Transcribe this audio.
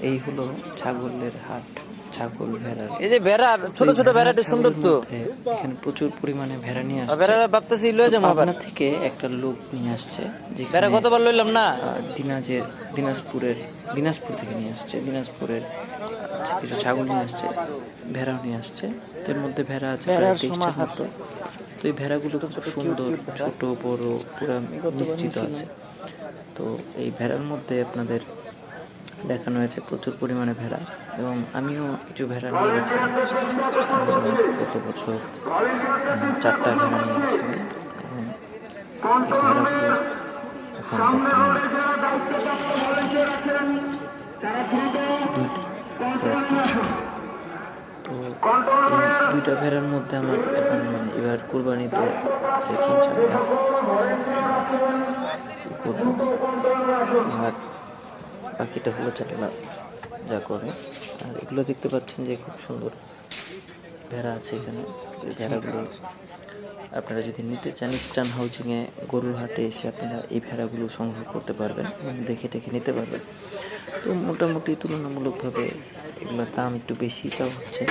এই হলো ছাগলের হাট, ছাগল ভেড়ার। এই যে ভেড়া, তো ছোট এই ছোট ভেড়া ভেড়াটি সুন্দর ছাগলের তো। মধ্যে এখানে প্রচুর পরিমাণে ভেড়া নিয়ে আসছে। ভেড়ারা ভাবতেছি তো লয়ে যাবো আবার। পাবনা থেকে একটা লোক নিয়ে আসছে, ভেড়া যেখানে কতবার লইলাম না। দিনাজপুর থেকে নিয়ে আসছে। দিনাজপুরের কিছু ছাগল নিয়ে আসছে, ভেড়াও নিয়ে আসছে। তো এর মধ্যে ভেড়া আছে প্রায় ভেড়ার 23টার সমাহার। মতো। তো এই ভেড়াগুলো ছোট খুব ছোট কিউট সুন্দর, কিউট ভেড়া। ছোট বড় পুরা আমি গতবার মিশ্রিত নিছিলাম। আছে। তো এই ভেড়ার মধ্যে আপনাদের দেখানো হয়েছে প্রচুর পরিমাণে ভেড়া, এবং আমিও কিছু ভেড়া নিয়ে গেছিলাম। গত বছর 4টা ভেড়া নিয়ে গেছিলাম, এবং এই ভেড়াগুলো এখন বর্তমানে দুইটা আছে আর কি। তো এই দুইটা ভেড়ার মধ্যে আমার এখন মানে এবার কুরবানিতে দেখি ইনশাআল্লাহ কি করবো। আর বাকিটা হলো চাল্লা যা করে। আর এগুলো দেখতে পাচ্ছেন যে খুব সুন্দর ভেড়া আছে এখানে। তো এই ভেড়াগুলো আপনারা যদি নিতে চান, ইস্টার্ন হাউজিংয়ে গরুর হাটে এসে আপনারা এই ভেড়াগুলো সংগ্রহ করতে পারবেন এবং দেখে টেখে নিতে পারবেন। তো মোটামুটি তুলনামূলকভাবে এগুলোর দাম একটু বেশি চাওয়া হচ্ছে।